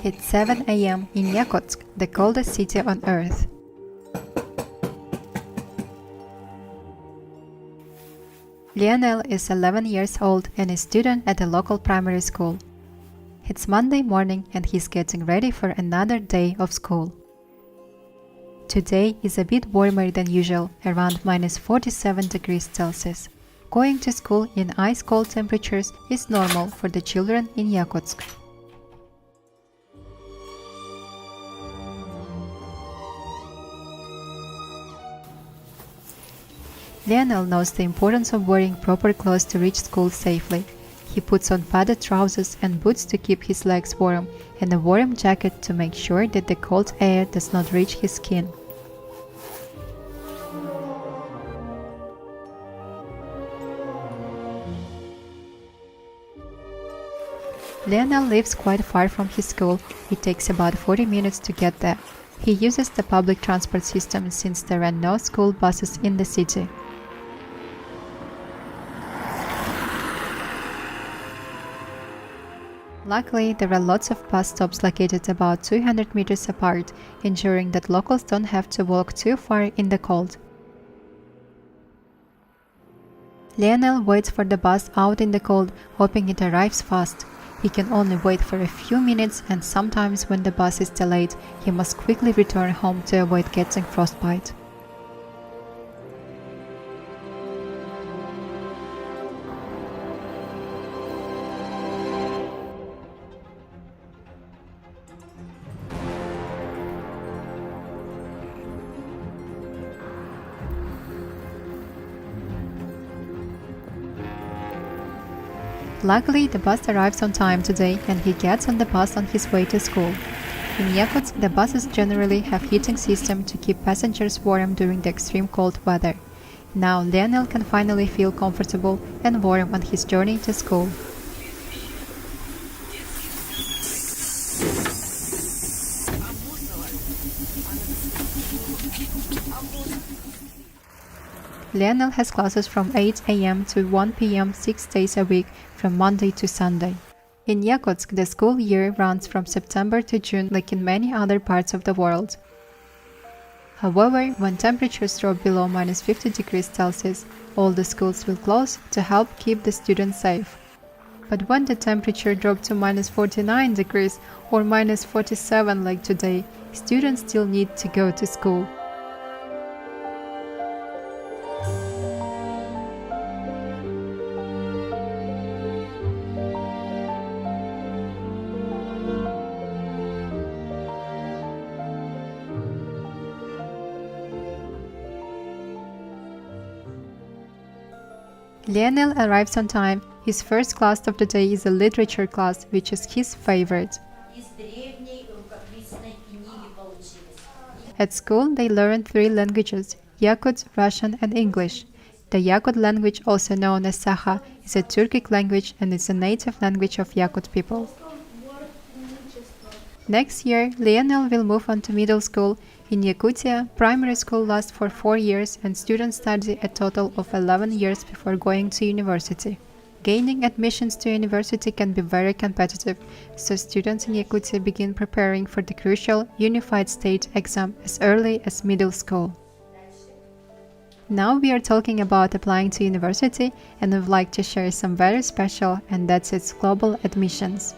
It's 7 a.m. in Yakutsk, the coldest city on Earth. Lionel is 11 years old and a student at a local primary school. It's Monday morning and he's getting ready for another day of school. Today is a bit warmer than usual, around minus 47 degrees Celsius. Going to school in ice-cold temperatures is normal for the children in Yakutsk. Lionel knows the importance of wearing proper clothes to reach school safely. He puts on padded trousers and boots to keep his legs warm, and a warm jacket to make sure that the cold air does not reach his skin. Lionel lives quite far from his school. It takes about 40 minutes to get there. He uses the public transport system since there are no school buses in the city. Luckily, there are lots of bus stops located about 200 meters apart, ensuring that locals don't have to walk too far in the cold. Lionel waits for the bus out in the cold, hoping it arrives fast. He can only wait for a few minutes, and sometimes when the bus is delayed, he must quickly return home to avoid getting frostbite. Luckily, the bus arrives on time today and he gets on the bus on his way to school. In Yakutsk, the buses generally have heating system to keep passengers warm during the extreme cold weather. Now Lionel can finally feel comfortable and warm on his journey to school. Lionel has classes from 8 a.m. to 1 p.m. 6 days a week from Monday to Sunday. In Yakutsk, the school year runs from September to June like in many other parts of the world. However, when temperatures drop below minus 50 degrees Celsius, all the schools will close to help keep the students safe. But when the temperature drops to minus 49 degrees or minus 47 like today, students still need to go to school. Lionel arrives on time. His first class of the day is a literature class, which is his favorite. At school, they learn 3 languages: Yakut, Russian and English. The Yakut language, also known as Sakha, is a Turkic language and is a native language of Yakut people. Next year, Lionel will move on to middle school. In Yakutia, primary school lasts for 4 years and students study a total of 11 years before going to university. Gaining admissions to university can be very competitive, so students in Yakutia begin preparing for the crucial Unified State exam as early as middle school. Now we are talking about applying to university, and I would like to share some very special, and that's its global admissions.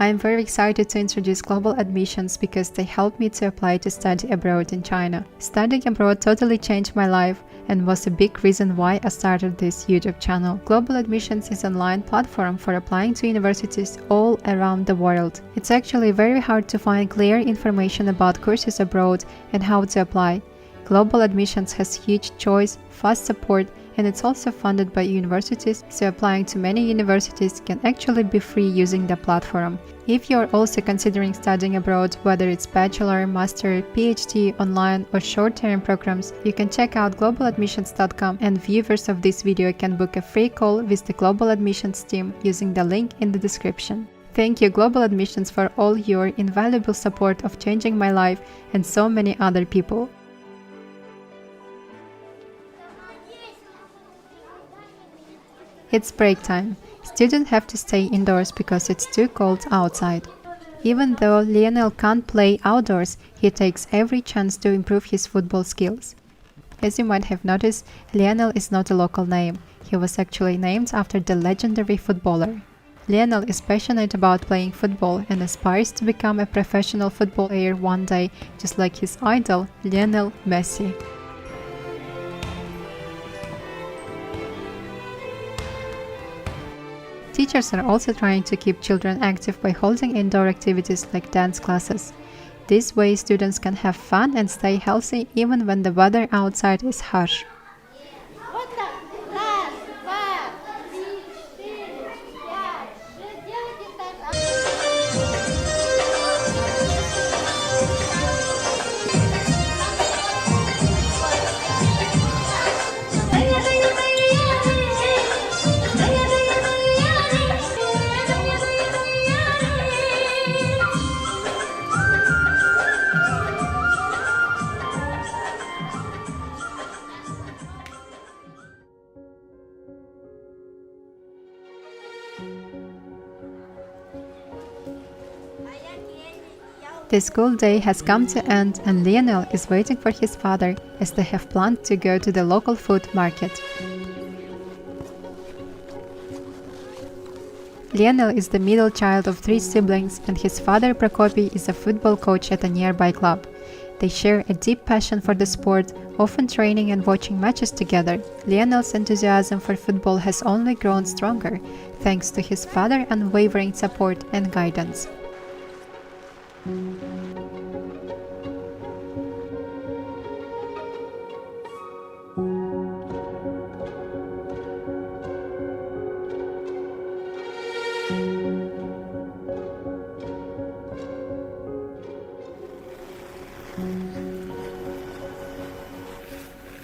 I am very excited to introduce global admissions because they help me to apply to study abroad in China. Studying abroad totally changed my life and was a big reason why I started this YouTube channel. Global Admissions is an online platform for applying to universities all around the world. It's actually very hard to find clear information about courses abroad and how to apply. Global Admissions has huge choice, fast support, and it's also funded by universities, so applying to many universities can actually be free using the platform. If you're also considering studying abroad, whether it's bachelor, master, PhD, online or short-term programs, you can check out globaladmissions.com, and viewers of this video can book a free call with the Global Admissions team using the link in the description. Thank you, Global Admissions, for all your invaluable support of changing my life and so many other people. It's break time. Students have to stay indoors because it's too cold outside. Even though Lionel can't play outdoors, he takes every chance to improve his football skills. As you might have noticed, Lionel is not a local name. He was actually named after the legendary footballer. Lionel is passionate about playing football and aspires to become a professional football player one day, just like his idol, Lionel Messi. Teachers are also trying to keep children active by holding indoor activities like dance classes. This way, students can have fun and stay healthy even when the weather outside is harsh. The school day has come to end and Lionel is waiting for his father as they have planned to go to the local food market. Lionel is the middle child of 3 siblings and his father Prokopy is a football coach at a nearby club. They share a deep passion for the sport, often training and watching matches together. Lionel's enthusiasm for football has only grown stronger, thanks to his father's unwavering support and guidance.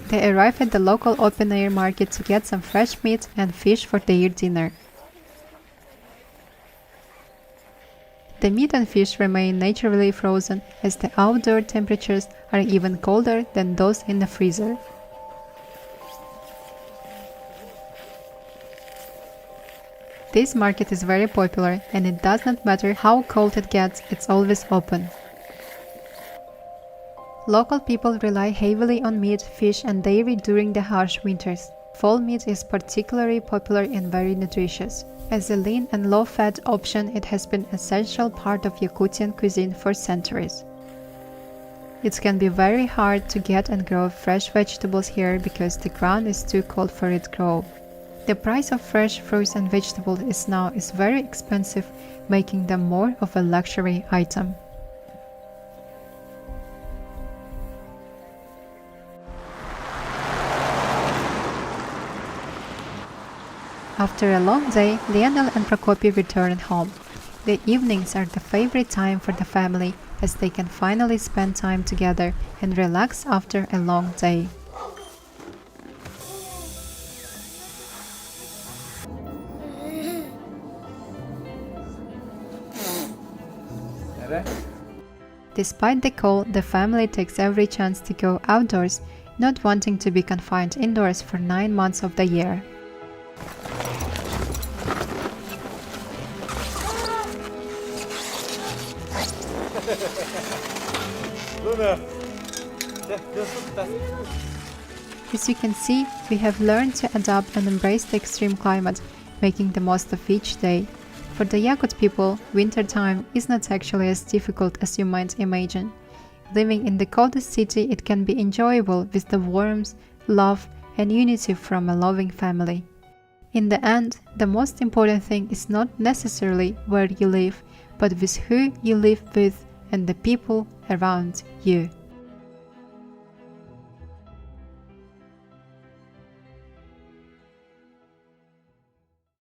They arrive at the local open-air market to get some fresh meat and fish for their dinner. The meat and fish remain naturally frozen as the outdoor temperatures are even colder than those in the freezer. This market is very popular and it does not matter how cold it gets, it's always open. Local people rely heavily on meat, fish and dairy during the harsh winters. Fall meat is particularly popular and very nutritious. As a lean and low-fat option, it has been an essential part of Yakutian cuisine for centuries. It can be very hard to get and grow fresh vegetables here because the ground is too cold for it to grow. The price of fresh fruits and vegetables is very expensive, making them more of a luxury item. After a long day, Lionel and Prokopy return home. The evenings are the favorite time for the family as they can finally spend time together and relax after a long day. Despite the cold, the family takes every chance to go outdoors, not wanting to be confined indoors for 9 months of the year. As you can see, we have learned to adapt and embrace the extreme climate, making the most of each day. For the Yakut people, wintertime is not actually as difficult as you might imagine. Living in the coldest city, it can be enjoyable with the warmth, love, and unity from a loving family. In the end, the most important thing is not necessarily where you live, but with who you live with and the people around you.